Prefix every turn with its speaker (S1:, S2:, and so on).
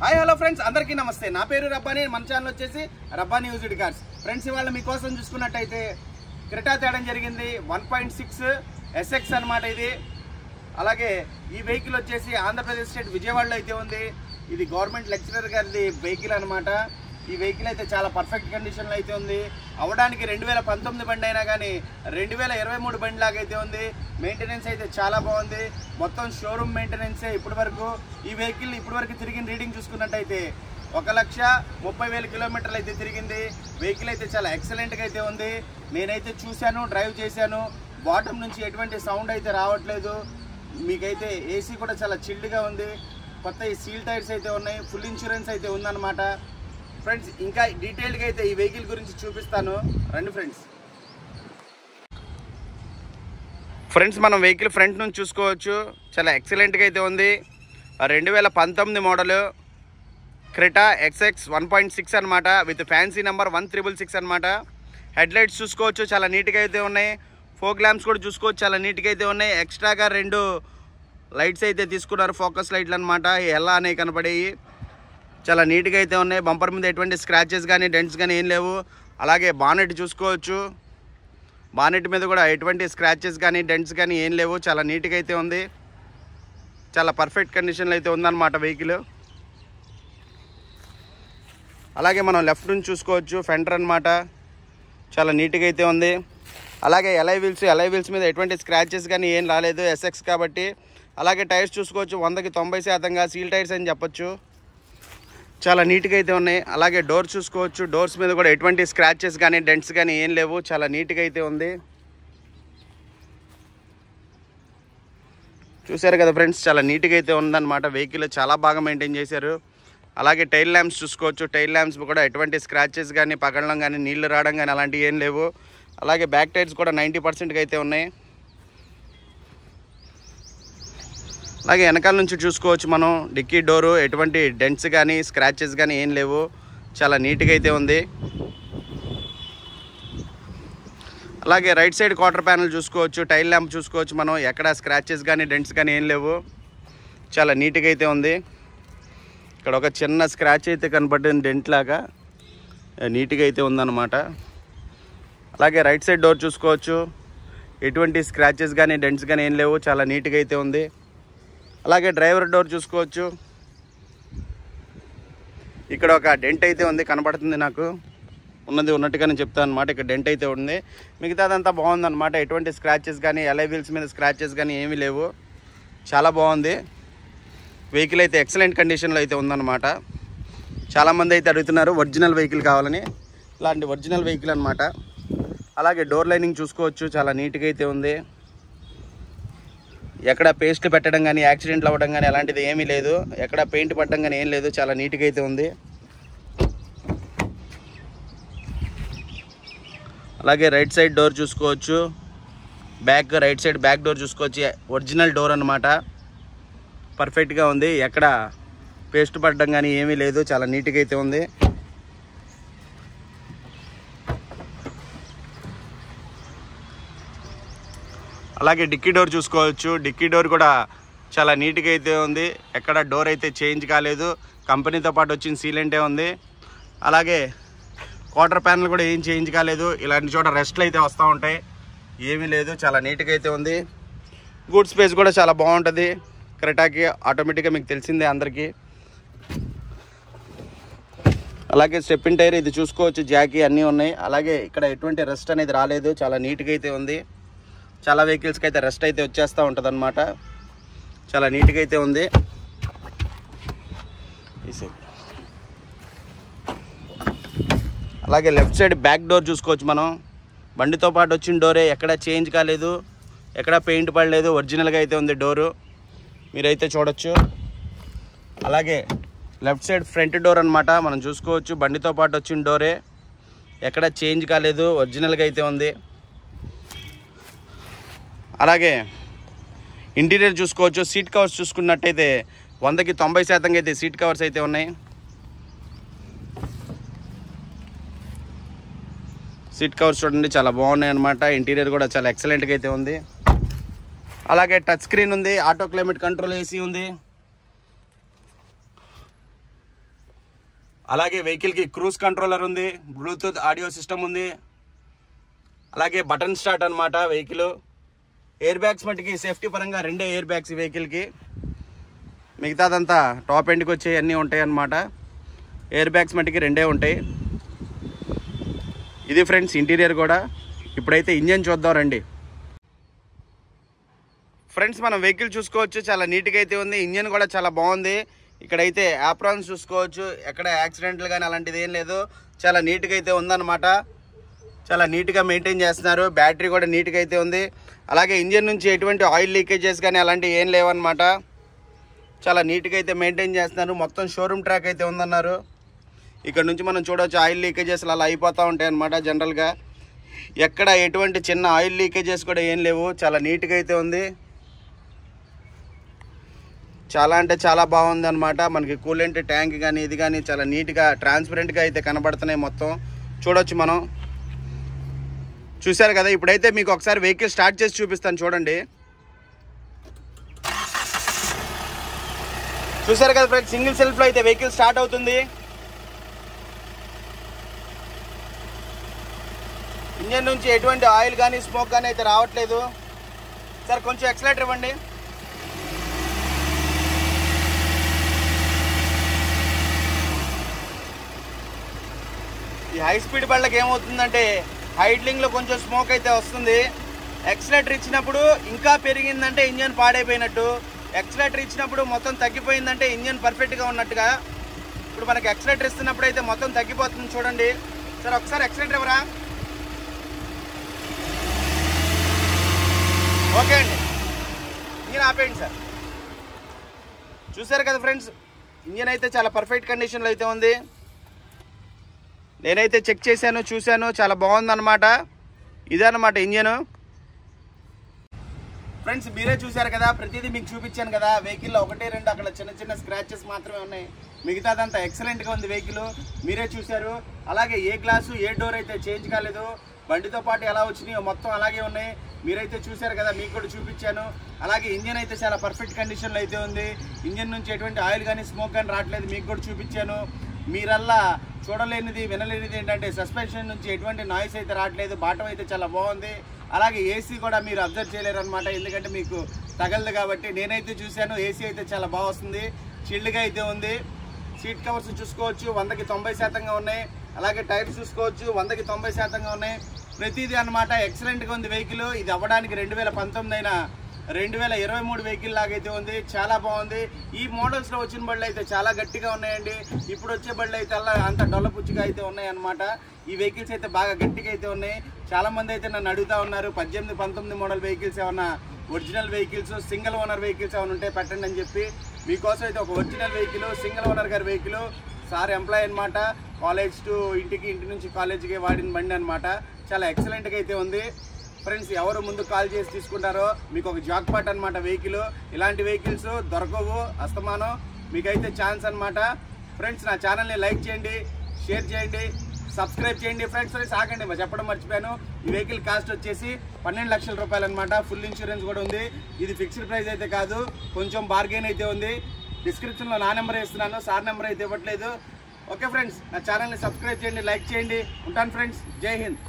S1: Hi hello friends, అందరికీ నమస్తే. నా పేరు రబ్బాని. మన ఛానల్ వచ్చేసి రబ్బాని యూజ్డ్ కార్స్. ఫ్రెండ్స్, ఇవాళ మీకోసం చూసుకున్నట్టయితే క్రెటా తేడం జరిగింది. 1.6 SX అనమాట ఇది. అలాగే ఈ వెహికల్ వచ్చేసి ఆంధ్రప్రదేశ్ స్టేట్ విజయవాడలో అయితే ఉంది. ఇది గవర్నమెంట్ లెక్చరర్ గారిది వెహికల్ అనమాట. ఈ వెహికల్ అయితే చాలా పర్ఫెక్ట్ కండిషన్లో అయితే ఉంది. అవడానికి 2019 బండి అయినా కానీ 2023 బండి లాగా అయితే ఉంది. మెయింటెనెన్స్ అయితే చాలా బాగుంది. మొత్తం షోరూమ్ మెయింటెనెన్సే ఇప్పటి వరకు. ఈ వెహికల్ ఇప్పటి వరకు తిరిగిన రీడింగ్ చూసుకున్నట్టయితే 1,30,000 కిలోమీటర్లు అయితే తిరిగింది. వెహికల్ అయితే చాలా ఎక్సలెంట్గా అయితే ఉంది. నేనైతే చూశాను, డ్రైవ్ చేశాను. బాటమ్ నుంచి ఎటువంటి సౌండ్ అయితే రావట్లేదు. మీకైతే ఏసీ కూడా చాలా చిల్డ్గా ఉంది. కొత్త ఈ సీల్ టైర్స్ అయితే ఉన్నాయి. ఫుల్ ఇన్సూరెన్స్ అయితే ఉందన్నమాట. ఫ్రెండ్స్, ఇంకా డీటెయిల్గా అయితే ఈ వెహికల్ గురించి చూపిస్తాను, రండి ఫ్రెండ్స్. మనం వెహికల్ ఫ్రంట్ నుంచి చూసుకోవచ్చు. చాలా ఎక్సలెంట్గా అయితే ఉంది. 2019 మోడల్ క్రెటా XX 1.6 అనమాట. విత్ ఫ్యాన్సీ నెంబర్ 1666 అనమాట. హెడ్ లైట్స్ చూసుకోవచ్చు, చాలా నీట్గా అయితే ఉన్నాయి. ఫోక్ ల్యాంప్స్ కూడా చూసుకోవచ్చు, చాలా నీట్గా అయితే ఉన్నాయి. ఎక్స్ట్రాగా 2 లైట్స్ అయితే తీసుకున్నారు, ఫోకస్ లైట్లు అనమాట. ఎలా అనేవి కనపడేవి, చాలా నీట్గా అయితే ఉన్నాయి. బంపర్ మీద ఎటువంటి స్క్రాచెస్ కానీ డెంట్స్ కానీ ఏం లేవు. అలాగే బానెట్ చూసుకోవచ్చు. బానెట్ మీద కూడా ఎటువంటి స్క్రాచెస్ కానీ డెంట్స్ కానీ ఏం లేవు. చాలా నీట్గా అయితే ఉంది. చాలా పర్ఫెక్ట్ కండిషన్లో అయితే ఉందన్నమాట వెహికల్. అలాగే మనం లెఫ్ట్ నుంచి చూసుకోవచ్చు, ఫెండర్ అనమాట. చాలా నీట్గా అయితే ఉంది. అలాగే ఎలై వీల్స్ మీద ఎటువంటి స్క్రాచెస్ కానీ ఏం రాలేదు, SX కాబట్టి. అలాగే టైర్స్ చూసుకోవచ్చు, 100కి 90% సీల్ టైర్స్ అని చెప్పొచ్చు. చాలా నీట్గా అయితే ఉన్నాయి. అలాగే డోర్స్ చూసుకోవచ్చు. డోర్స్ మీద కూడా ఎటువంటి స్క్రాచెస్ కానీ డెంట్స్ కానీ ఏం లేవు. చాలా నీట్గా అయితే ఉంది. చూసారు కదా ఫ్రెండ్స్, చాలా నీట్గా అయితే ఉందన్నమాట. వెహికల్ చాలా బాగా మెయింటైన్ చేశారు. అలాగే టైల్ ల్యాంప్స్ చూసుకోవచ్చు. టైల్ ల్యాంప్స్ కూడా ఎటువంటి స్క్రాచెస్ కానీ పగలడం కానీ నీళ్లు రావడం కానీ అలాంటివి ఏం లేవు. అలాగే బ్యాక్ టైర్స్ కూడా 90% అయితే ఉన్నాయి. అలాగే వెనకాల నుంచి చూసుకోవచ్చు మనం. డిక్కీ డోరు ఎటువంటి డెంట్స్ కానీ స్క్రాచెస్ కానీ ఏం లేవు. చాలా నీట్గా అయితే ఉంది. అలాగే రైట్ సైడ్ క్వార్టర్ ప్యానల్ చూసుకోవచ్చు. టైల్ ల్యాంప్ చూసుకోవచ్చు మనం. ఎక్కడ స్క్రాచెస్ కానీ డెంట్స్ కానీ ఏం లేవు. చాలా నీట్గా అయితే ఉంది. ఇక్కడ ఒక చిన్న స్క్రాచ్ అయితే కనపడింది, డెంట్ లాగా. నీట్గా అయితే ఉందన్నమాట. అలాగే రైట్ సైడ్ డోర్ చూసుకోవచ్చు. ఎటువంటి స్క్రాచెస్ కానీ డెంట్స్ కానీ ఏం లేవు. చాలా నీట్గా అయితే ఉంది. అలాగే డ్రైవర్ డోర్ చూసుకోవచ్చు. ఇక్కడ ఒక డెంట్ అయితే ఉంది, కనపడుతుంది నాకు. ఉన్నట్టుగానే చెప్తాను అనమాట. ఇక్కడ డెంట్ అయితే ఉంది. మిగతాదంతా బాగుందన్నమాట. ఎటువంటి స్క్రాచెస్ కానీ ఎలై వీల్స్ మీద స్క్రాచెస్ కానీ ఏమీ లేవు. చాలా బాగుంది. వెహికల్ అయితే ఎక్సలెంట్ కండిషన్లో అయితే ఉందన్నమాట. చాలామంది అయితే అడుగుతున్నారు ఒరిజినల్ వెహికల్ కావాలని. ఇలాంటి ఒరిజినల్ వెహికల్ అనమాట. అలాగే డోర్ లైనింగ్ చూసుకోవచ్చు, చాలా నీట్గా అయితే ఉంది. ఎక్కడ పేస్ట్ పెట్టడం కానీ యాక్సిడెంట్లు అవ్వడం కానీ అలాంటిది ఏమీ లేదు. ఎక్కడ పెయింట్ పట్టడం కానీ ఏం లేదు. చాలా నీట్గా అయితే ఉంది. అలాగే రైట్ సైడ్ డోర్ చూసుకోవచ్చు. రైట్ సైడ్ బ్యాక్ డోర్ చూసుకోవచ్చు. ఒరిజినల్ డోర్ అనమాట. పర్ఫెక్ట్గా ఉంది. ఎక్కడ పేస్ట్ పట్టడం కానీ ఏమీ లేదు. చాలా నీట్గా అయితే ఉంది. అలాగే డిక్కీ డోర్ చూసుకోవచ్చు. డిక్కీ డోర్ కూడా చాలా నీట్గా అయితే ఉంది. ఎక్కడ డోర్ అయితే చేంజ్ కాలేదు. కంపెనీతో పాటు వచ్చిన సీలెంటే ఉంది. అలాగే క్వార్టర్ ప్యానల్ కూడా ఏం చేంజ్ కాలేదు. ఇలాంటి చోట రెస్ట్లు అయితే వస్తూ ఉంటాయి, ఏమీ లేదు. చాలా నీట్గా అయితే ఉంది. గూడ్ స్పేస్ కూడా చాలా బాగుంటుంది క్రెటాకి. ఆటోమేటిక్గా మీకు తెలిసిందే అందరికీ. అలాగే స్టెప్పిన్ టైర్ ఇది చూసుకోవచ్చు. జాకీ అన్నీ ఉన్నాయి. అలాగే ఇక్కడ ఎటువంటి రెస్ట్ అనేది రాలేదు. చాలా నీట్గా అయితే ఉంది. చాలా వెహికల్స్కి అయితే రెస్ట్ అయితే వచ్చేస్తూ ఉంటుంది అనమాట. చాలా నీట్గా అయితే ఉంది. అలాగే లెఫ్ట్ సైడ్ బ్యాక్ డోర్ చూసుకోవచ్చు మనం. బండితో పాటు వచ్చిన డోరే, ఎక్కడ చేంజ్ కాలేదు, ఎక్కడ పెయింట్ పడలేదు. ఒరిజినల్గా అయితే ఉంది డోరు, మీరైతే చూడొచ్చు. అలాగే లెఫ్ట్ సైడ్ ఫ్రంట్ డోర్ అనమాట. మనం చూసుకోవచ్చు. బండితో పాటు వచ్చిన డోరే, ఎక్కడ చేంజ్ కాలేదు, ఒరిజినల్గా అయితే ఉంది. అలాగే ఇంటీరియర్ చూసుకోవచ్చు. సీట్ కవర్స్ చూసుకున్నట్టయితే 100కి 90% అయితే సీట్ కవర్స్ అయితే ఉన్నాయి. సీట్ కవర్స్ చూడండి, చాలా బాగున్నాయి అనమాట. ఇంటీరియర్ కూడా చాలా ఎక్సలెంట్గా అయితే ఉంది. అలాగే టచ్ స్క్రీన్ ఉంది, ఆటో క్లైమేట్ కంట్రోల్ ఏసీ ఉంది. అలాగే వెహికల్కి క్రూజ్ కంట్రోలర్ ఉంది, బ్లూటూత్ ఆడియో సిస్టమ్ ఉంది, అలాగే బటన్ స్టార్ట్ అనమాట వెహికల్. ఎయిర్ బ్యాగ్స్ మట్టికి సేఫ్టీ పరంగా 2 ఎయిర్ బ్యాగ్స్ ఈ వెహికల్కి. మిగతాదంతా టాప్ ఎండ్కి వచ్చే అన్నీ ఉంటాయి అన్నమాట. ఎయిర్ బ్యాగ్స్ మట్టికి 2 ఉంటాయి. ఇది ఫ్రెండ్స్ ఇంటీరియర్ కూడా. ఇప్పుడైతే ఇంజన్ చూద్దాం రండి. ఫ్రెండ్స్ మనం వెహికల్ చూసుకోవచ్చు, చాలా నీట్గా అయితే ఉంది. ఇంజన్ కూడా చాలా బాగుంది. ఇక్కడైతే యాప్రాన్స్ చూసుకోవచ్చు, ఎక్కడ యాక్సిడెంట్లు కానీ అలాంటిది ఏం లేదు. చాలా నీట్గా అయితే ఉందన్నమాట. చాలా నీట్గా మెయింటైన్ చేస్తున్నారు. బ్యాటరీ కూడా నీట్గా అయితే ఉంది. అలాగే ఇంజన్ నుంచి ఎటువంటి ఆయిల్ లీకేజెస్ కానీ అలాంటివి ఏం లేవన్నమాట. చాలా నీట్గా అయితే మెయింటైన్ చేస్తున్నారు. మొత్తం షోరూమ్ ట్రాక్ అయితే ఉందన్నారు. ఇక్కడ నుంచి మనం చూడవచ్చు ఆయిల్ లీకేజెస్ అలా అయిపోతూ ఉంటాయి అన్నమాట. జనరల్గా ఎక్కడ ఎటువంటి చిన్న ఆయిల్ లీకేజెస్ కూడా ఏం లేవు. చాలా నీట్గా అయితే ఉంది. చాలా అంటే చాలా బాగుంది అనమాట. మనకి కూలెంట్ ట్యాంక్ కానీ ఇది కానీ చాలా నీట్గా ట్రాన్స్పరెంట్గా అయితే కనబడుతున్నాయి. మొత్తం చూడొచ్చు మనం. చూశారు కదా. ఇప్పుడైతే మీకు ఒకసారి వెహికల్ స్టార్ట్ చేసి చూపిస్తాను చూడండి. చూశారు కదా ఫ్రెండ్స్, సింగిల్ సెల్ఫ్లో అయితే వెహికల్ స్టార్ట్ అవుతుంది. ఇంజన్ నుంచి ఎటువంటి ఆయిల్ కానీ స్మోక్ కానీ అయితే రావట్లేదు. సార్ కొంచెం ఎక్సలేటర్ ఇవ్వండి. ఈ హై స్పీడ్ బళ్ళకి ఏమవుతుందంటే హైడ్లింగ్లో కొంచెం స్మోక్ అయితే వస్తుంది. ఎక్సలేటర్ ఇచ్చినప్పుడు ఇంకా పెరిగిందంటే ఇంజన్ పాడైపోయినట్టు. ఎక్సలేటర్ ఇచ్చినప్పుడు మొత్తం తగ్గిపోయిందంటే ఇంజన్ పర్ఫెక్ట్గా ఉన్నట్టుగా. ఇప్పుడు మనకి ఎక్సలేటర్ ఇస్తున్నప్పుడు అయితే మొత్తం తగ్గిపోతుంది చూడండి. సార్ ఒకసారి ఎక్సలేటర్ ఇవ్వరా. ఓకే అండి, ఇంజన్ ఆపేయండి సార్. చూసారు కదా ఫ్రెండ్స్, ఇంజన్ అయితే చాలా పర్ఫెక్ట్ కండిషన్లో అయితే ఉంది. నేనైతే చెక్ చేశాను, చూశాను, చాలా బాగుందన్నమాట. ఇదన్నమాట ఇంజను. ఫ్రెండ్స్ మీరే చూశారు కదా, ప్రతిదీ మీకు చూపించాను కదా. వెహికల్లో 1-2 అక్కడ చిన్న చిన్న స్క్రాచెస్ మాత్రమే ఉన్నాయి. మిగతాదంతా ఎక్సలెంట్గా ఉంది వెహికల్. మీరే చూశారు. అలాగే ఏ గ్లాసు ఏ డోర్ అయితే చేంజ్ కాలేదు. బండితో పాటు ఎలా వచ్చినాయో మొత్తం అలాగే ఉన్నాయి. మీరైతే చూశారు కదా, మీకు కూడా చూపించాను. అలాగే ఇంజన్ అయితే చాలా పర్ఫెక్ట్ కండిషన్లో అయితే ఉంది. ఇంజన్ నుంచి ఎటువంటి ఆయిల్ కానీ స్మోక్ కానీ రావట్లేదు. మీకు కూడా చూపించాను. మీరల్లా చూడలేనిది వినలేనిది ఏంటంటే సస్పెన్షన్ నుంచి ఎటువంటి నాయిస్ అయితే రావట్లేదు. బాటం అయితే చాలా బాగుంది. అలాగే ఏసీ కూడా మీరు అబ్జర్వ్ చేయలేరు అనమాట, ఎందుకంటే మీకు తగలదు కాబట్టి. నేనైతే చూశాను, ఏసీ అయితే చాలా బాగా వస్తుంది, చిల్డ్గా అయితే ఉంది. సీట్ కవర్స్ చూసుకోవచ్చు, 100కి 90% ఉన్నాయి. అలాగే టైర్స్ చూసుకోవచ్చు, 100కి 90% ఉన్నాయి. ప్రతిదీ అనమాట ఎక్సలెంట్గా ఉంది వెహికల్. ఇది అవ్వడానికి 2019 అయినా 2023 వెహికల్ లాగైతే ఉంది. చాలా బాగుంది. ఈ మోడల్స్లో వచ్చిన బళ్ళు అయితే చాలా గట్టిగా ఉన్నాయండి. ఇప్పుడు వచ్చే బళ్ళు అయితే అలా అంత డొల్లపుచ్చిగా అయితే ఉన్నాయి అనమాట. ఈ వెహికల్స్ అయితే బాగా గట్టిగా అయితే ఉన్నాయి. చాలామంది అయితే నన్ను అడుగుతూ ఉన్నారు, 18-19 మోడల్ వెహికల్స్ ఏమన్నా original vehicles single owner vehicles ఏమైనా ఉంటే పెట్టండి అని చెప్పి మీకోసం అయితే ఒక ఒరిజినల్ వెహికల్ సింగిల్ ఓనర్ గారి వెహికల్. సార్ ఎంప్లాయ్ అనమాట. కాలేజ్ టు ఇంటికి, ఇంటి నుంచి కాలేజీకి వాడిన బండి అనమాట. చాలా ఎక్సలెంట్గా అయితే ఉంది. ఫ్రెండ్స్ ఎవరు ముందు కాల్ చేసి తీసుకుంటారో మీకు ఒక జాక్ పాట్ అనమాట వెహికల్. ఇలాంటి వెహికల్స్ దొరకవు అస్తమానం, మీకైతే ఛాన్స్ అనమాట. ఫ్రెండ్స్ నా ఛానల్ని లైక్ చేయండి, షేర్ చేయండి, సబ్స్క్రైబ్ చేయండి. ఫ్రెండ్స్ ఆగండి, చెప్పడం మర్చిపోయాను. ఈ వెహికల్ కాస్ట్ వచ్చేసి 12 లక్షల రూపాయలు అనమాట. ఫుల్ ఇన్సూరెన్స్ కూడా ఉంది. ఇది ఫిక్స్డ్ ప్రైస్ అయితే కాదు, కొంచెం బార్గెన్ అయితే ఉంది. డిస్క్రిప్షన్లో నా నెంబర్ ఇస్తున్నాను, సార్ నెంబర్ అయితే ఇవ్వట్లేదు. ఓకే ఫ్రెండ్స్, నా ఛానల్ని సబ్స్క్రైబ్ చేయండి, లైక్ చేయండి. ఉంటాను ఫ్రెండ్స్, జై హింద్.